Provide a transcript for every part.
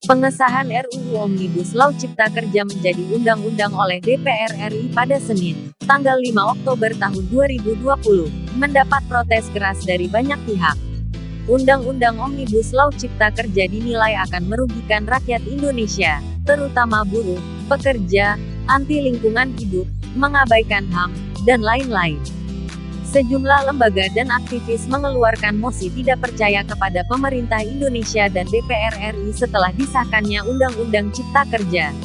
Pengesahan RUU Omnibus Law Cipta Kerja menjadi undang-undang oleh DPR RI pada Senin, tanggal 5 Oktober tahun 2020, mendapat protes keras dari banyak pihak. Undang-undang Omnibus Law Cipta Kerja dinilai akan merugikan rakyat Indonesia, terutama buruh, pekerja, anti lingkungan hidup, mengabaikan HAM, dan lain-lain. Sejumlah lembaga dan aktivis mengeluarkan mosi tidak percaya kepada pemerintah Indonesia dan DPR RI setelah disahkannya Undang-Undang Cipta Kerja.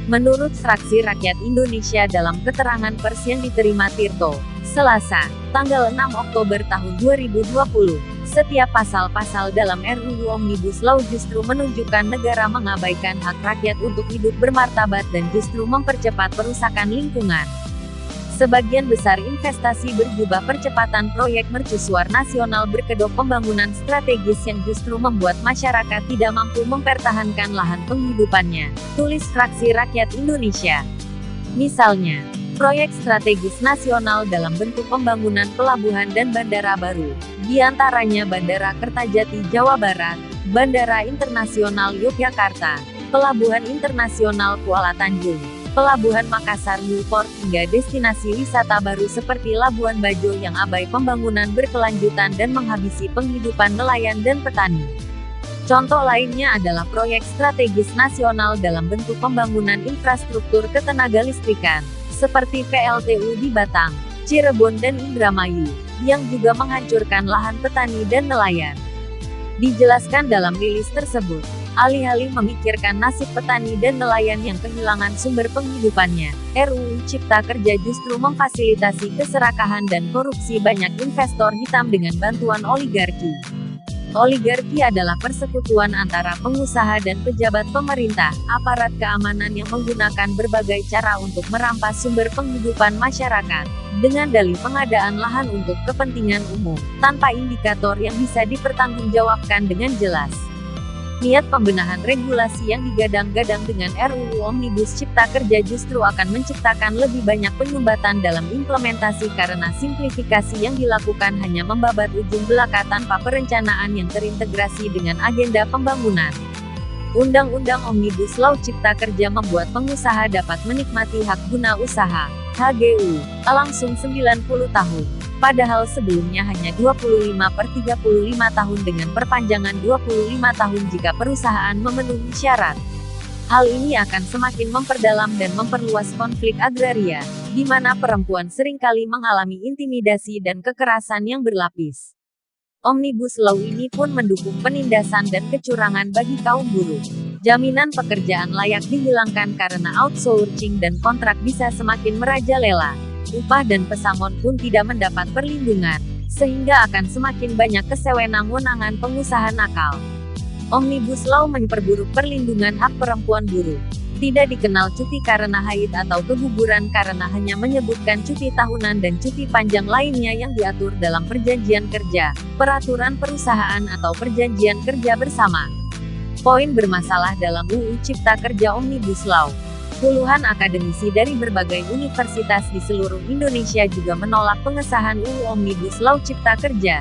Menurut Fraksi Rakyat Indonesia dalam keterangan pers yang diterima Tirto, Selasa, tanggal 6 Oktober tahun 2020, setiap pasal-pasal dalam RUU Omnibus Law justru menunjukkan negara mengabaikan hak rakyat untuk hidup bermartabat dan justru mempercepat perusakan lingkungan. Sebagian besar investasi berjubah percepatan proyek mercusuar nasional berkedok pembangunan strategis yang justru membuat masyarakat tidak mampu mempertahankan lahan penghidupannya, tulis Fraksi Rakyat Indonesia. Misalnya, proyek strategis nasional dalam bentuk pembangunan pelabuhan dan bandara baru, di antaranya Bandara Kertajati Jawa Barat, Bandara Internasional Yogyakarta, Pelabuhan Internasional Kuala Tanjung, Pelabuhan Makassar Newport, hingga destinasi wisata baru seperti Labuan Bajo yang abai pembangunan berkelanjutan dan menghabisi penghidupan nelayan dan petani. Contoh lainnya adalah proyek strategis nasional dalam bentuk pembangunan infrastruktur ketenagalistrikan, seperti PLTU di Batang, Cirebon dan Indramayu, yang juga menghancurkan lahan petani dan nelayan. Dijelaskan dalam rilis tersebut, alih-alih memikirkan nasib petani dan nelayan yang kehilangan sumber penghidupannya, RUU Cipta Kerja justru memfasilitasi keserakahan dan korupsi banyak investor hitam dengan bantuan oligarki. Oligarki adalah persekutuan antara pengusaha dan pejabat pemerintah, aparat keamanan yang menggunakan berbagai cara untuk merampas sumber penghidupan masyarakat, dengan dalih pengadaan lahan untuk kepentingan umum, tanpa indikator yang bisa dipertanggungjawabkan dengan jelas. Niat pembenahan regulasi yang digadang-gadang dengan RUU Omnibus Cipta Kerja justru akan menciptakan lebih banyak penyumbatan dalam implementasi karena simplifikasi yang dilakukan hanya membabat ujung belaka tanpa perencanaan yang terintegrasi dengan agenda pembangunan. Undang-Undang Omnibus Law Cipta Kerja membuat pengusaha dapat menikmati hak guna usaha, HGU, langsung 90 tahun. Padahal sebelumnya hanya 25/35 tahun dengan perpanjangan 25 tahun jika perusahaan memenuhi syarat. Hal ini akan semakin memperdalam dan memperluas konflik agraria, di mana perempuan seringkali mengalami intimidasi dan kekerasan yang berlapis. Omnibus Law ini pun mendukung penindasan dan kecurangan bagi kaum buruh. Jaminan pekerjaan layak dihilangkan karena outsourcing dan kontrak bisa semakin merajalela. Upah dan pesangon pun tidak mendapat perlindungan, sehingga akan semakin banyak kesewenang-wenangan pengusaha nakal. Omnibus Law memperburuk perlindungan hak perempuan buruh. Tidak dikenal cuti karena haid atau keguguran karena hanya menyebutkan cuti tahunan dan cuti panjang lainnya yang diatur dalam perjanjian kerja, peraturan perusahaan atau perjanjian kerja bersama. Poin bermasalah dalam UU Cipta Kerja Omnibus Law. Puluhan akademisi dari berbagai universitas di seluruh Indonesia juga menolak pengesahan UU Omnibus Law Cipta Kerja.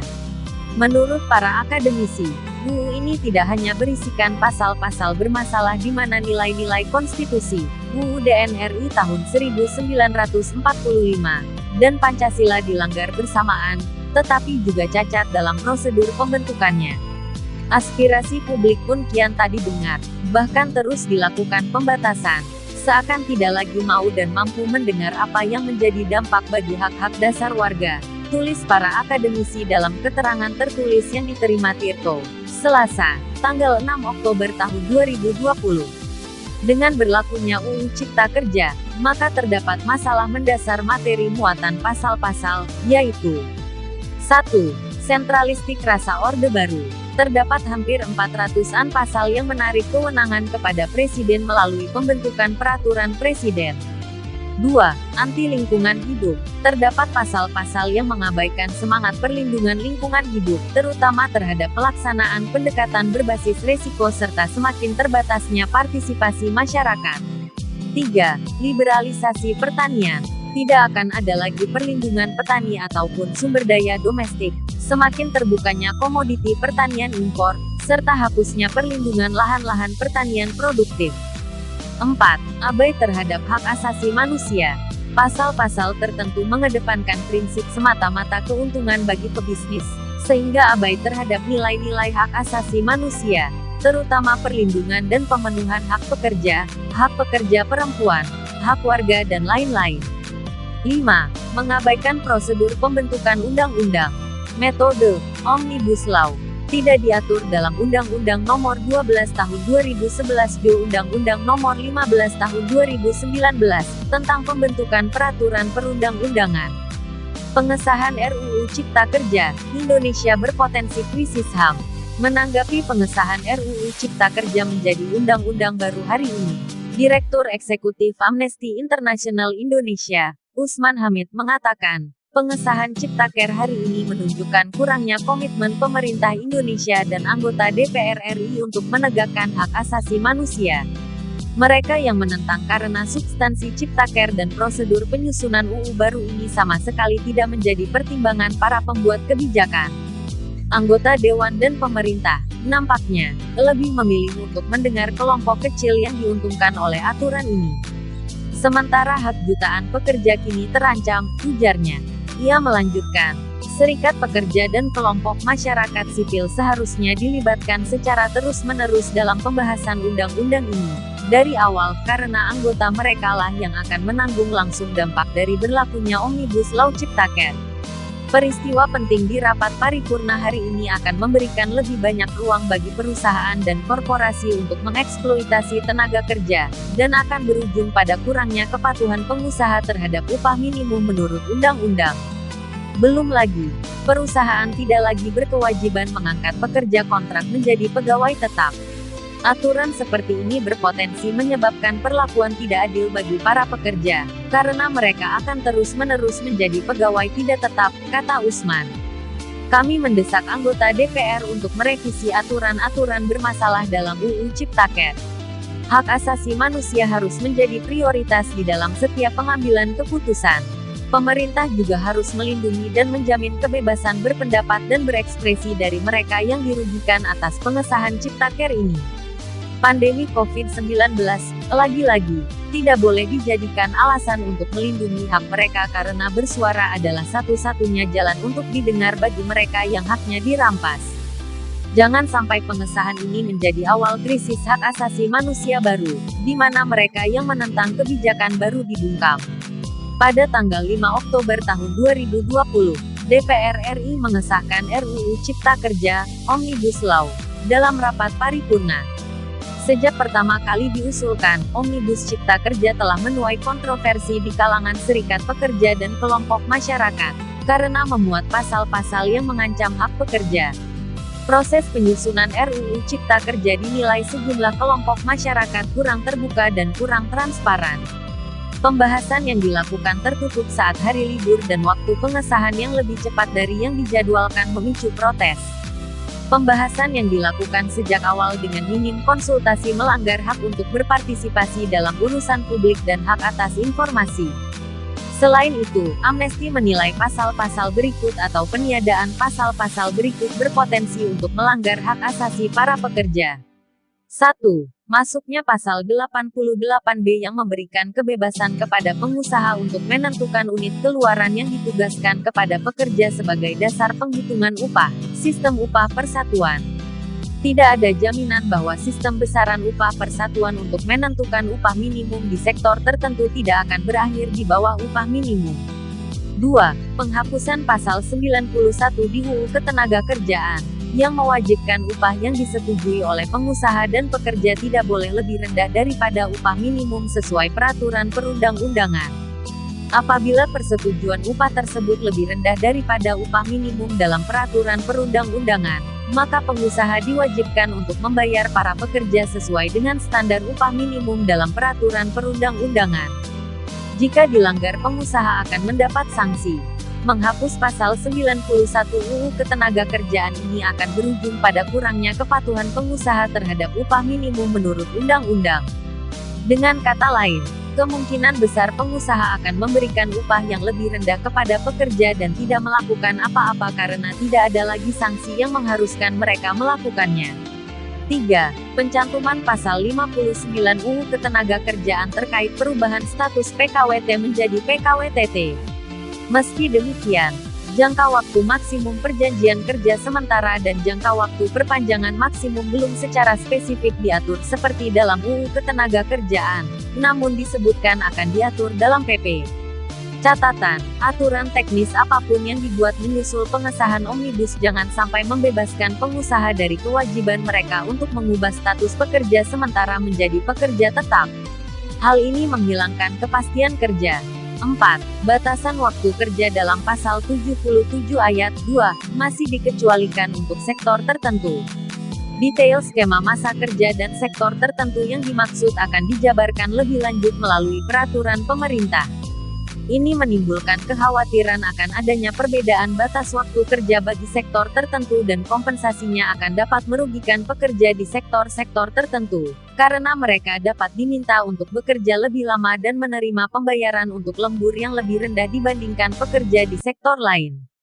Menurut para akademisi, UU ini tidak hanya berisikan pasal-pasal bermasalah di mana nilai-nilai konstitusi, UUD NRI tahun 1945, dan Pancasila dilanggar bersamaan, tetapi juga cacat dalam prosedur pembentukannya. Aspirasi publik pun kian tak didengar, bahkan terus dilakukan pembatasan. Seakan tidak lagi mau dan mampu mendengar apa yang menjadi dampak bagi hak-hak dasar warga, tulis para akademisi dalam keterangan tertulis yang diterima Tirto, Selasa, tanggal 6 Oktober tahun 2020. Dengan berlakunya UU Cipta Kerja, maka terdapat masalah mendasar materi muatan pasal-pasal, yaitu 1. Sentralistik rasa Orde Baru. Terdapat hampir 400-an pasal yang menarik kewenangan kepada Presiden melalui pembentukan peraturan Presiden. 2. Anti lingkungan hidup. Terdapat pasal-pasal yang mengabaikan semangat perlindungan lingkungan hidup, terutama terhadap pelaksanaan pendekatan berbasis resiko serta semakin terbatasnya partisipasi masyarakat. 3. Liberalisasi pertanian. Tidak akan ada lagi perlindungan petani ataupun sumber daya domestik. Semakin terbukanya komoditi pertanian impor, serta hapusnya perlindungan lahan-lahan pertanian produktif. 4. Abai terhadap hak asasi manusia. Pasal-pasal tertentu mengedepankan prinsip semata-mata keuntungan bagi pebisnis, sehingga abai terhadap nilai-nilai hak asasi manusia, terutama perlindungan dan pemenuhan hak pekerja perempuan, hak warga dan lain-lain. 5. Mengabaikan prosedur pembentukan undang-undang. Metode Omnibus Law tidak diatur dalam Undang-Undang Nomor 12 Tahun 2011 dan Undang-Undang Nomor 15 Tahun 2019 tentang pembentukan peraturan perundang-undangan. Pengesahan RUU Cipta Kerja, Indonesia berpotensi krisis HAM. Menanggapi pengesahan RUU Cipta Kerja menjadi undang-undang baru hari ini, Direktur Eksekutif Amnesty International Indonesia, Usman Hamid mengatakan, pengesahan Ciptaker hari ini menunjukkan kurangnya komitmen pemerintah Indonesia dan anggota DPR RI untuk menegakkan hak asasi manusia. Mereka yang menentang karena substansi Ciptaker dan prosedur penyusunan UU baru ini sama sekali tidak menjadi pertimbangan para pembuat kebijakan. Anggota Dewan dan pemerintah, nampaknya, lebih memilih untuk mendengar kelompok kecil yang diuntungkan oleh aturan ini. Sementara hak jutaan pekerja kini terancam, ujarnya. Ia melanjutkan, serikat pekerja dan kelompok masyarakat sipil seharusnya dilibatkan secara terus-menerus dalam pembahasan undang-undang ini dari awal, karena anggota merekalah yang akan menanggung langsung dampak dari berlakunya Omnibus Law Ciptaker. Peristiwa penting di rapat paripurna hari ini akan memberikan lebih banyak ruang bagi perusahaan dan korporasi untuk mengeksploitasi tenaga kerja, dan akan berujung pada kurangnya kepatuhan pengusaha terhadap upah minimum menurut undang-undang. Belum lagi, perusahaan tidak lagi berkewajiban mengangkat pekerja kontrak menjadi pegawai tetap. Aturan seperti ini berpotensi menyebabkan perlakuan tidak adil bagi para pekerja, karena mereka akan terus-menerus menjadi pegawai tidak tetap, kata Usman. Kami mendesak anggota DPR untuk merevisi aturan-aturan bermasalah dalam UU Ciptaker. Hak asasi manusia harus menjadi prioritas di dalam setiap pengambilan keputusan. Pemerintah juga harus melindungi dan menjamin kebebasan berpendapat dan berekspresi dari mereka yang dirugikan atas pengesahan Ciptaker ini. Pandemi COVID-19, lagi-lagi, tidak boleh dijadikan alasan untuk melindungi hak mereka karena bersuara adalah satu-satunya jalan untuk didengar bagi mereka yang haknya dirampas. Jangan sampai pengesahan ini menjadi awal krisis hak asasi manusia baru, di mana mereka yang menentang kebijakan baru dibungkam. Pada tanggal 5 Oktober tahun 2020, DPR RI mengesahkan RUU Cipta Kerja, Omnibus Law, dalam rapat paripurna. Sejak pertama kali diusulkan, Omnibus Cipta Kerja telah menuai kontroversi di kalangan serikat pekerja dan kelompok masyarakat, karena memuat pasal-pasal yang mengancam hak pekerja. Proses penyusunan RUU Cipta Kerja dinilai sejumlah kelompok masyarakat kurang terbuka dan kurang transparan. Pembahasan yang dilakukan tertutup saat hari libur dan waktu pengesahan yang lebih cepat dari yang dijadwalkan memicu protes. Pembahasan yang dilakukan sejak awal dengan minim konsultasi melanggar hak untuk berpartisipasi dalam urusan publik dan hak atas informasi. Selain itu, Amnesty menilai pasal-pasal berikut atau peniadaan pasal-pasal berikut berpotensi untuk melanggar hak asasi para pekerja. 1. Masuknya pasal 88B yang memberikan kebebasan kepada pengusaha untuk menentukan unit keluaran yang ditugaskan kepada pekerja sebagai dasar penghitungan upah, sistem upah persatuan. Tidak ada jaminan bahwa sistem besaran upah persatuan untuk menentukan upah minimum di sektor tertentu tidak akan berakhir di bawah upah minimum. 2. Penghapusan pasal 91 di UU Ketenagakerjaan, yang mewajibkan upah yang disetujui oleh pengusaha dan pekerja tidak boleh lebih rendah daripada upah minimum sesuai peraturan perundang-undangan. Apabila persetujuan upah tersebut lebih rendah daripada upah minimum dalam peraturan perundang-undangan, maka pengusaha diwajibkan untuk membayar para pekerja sesuai dengan standar upah minimum dalam peraturan perundang-undangan. Jika dilanggar, pengusaha akan mendapat sanksi. Menghapus pasal 91 UU Ketenagakerjaan ini akan berujung pada kurangnya kepatuhan pengusaha terhadap upah minimum menurut undang-undang. Dengan kata lain, kemungkinan besar pengusaha akan memberikan upah yang lebih rendah kepada pekerja dan tidak melakukan apa-apa karena tidak ada lagi sanksi yang mengharuskan mereka melakukannya. 3. Pencantuman Pasal 59 UU Ketenagakerjaan terkait perubahan status PKWT menjadi PKWTT. Meski demikian, jangka waktu maksimum perjanjian kerja sementara dan jangka waktu perpanjangan maksimum belum secara spesifik diatur seperti dalam UU Ketenagakerjaan, namun disebutkan akan diatur dalam PP. Catatan, aturan teknis apapun yang dibuat menyusul pengesahan Omnibus jangan sampai membebaskan pengusaha dari kewajiban mereka untuk mengubah status pekerja sementara menjadi pekerja tetap. Hal ini menghilangkan kepastian kerja. 4. Batasan waktu kerja dalam Pasal 77 Ayat 2, masih dikecualikan untuk sektor tertentu. Detail skema masa kerja dan sektor tertentu yang dimaksud akan dijabarkan lebih lanjut melalui peraturan pemerintah. Ini menimbulkan kekhawatiran akan adanya perbedaan batas waktu kerja bagi sektor tertentu dan kompensasinya akan dapat merugikan pekerja di sektor-sektor tertentu, karena mereka dapat diminta untuk bekerja lebih lama dan menerima pembayaran untuk lembur yang lebih rendah dibandingkan pekerja di sektor lain.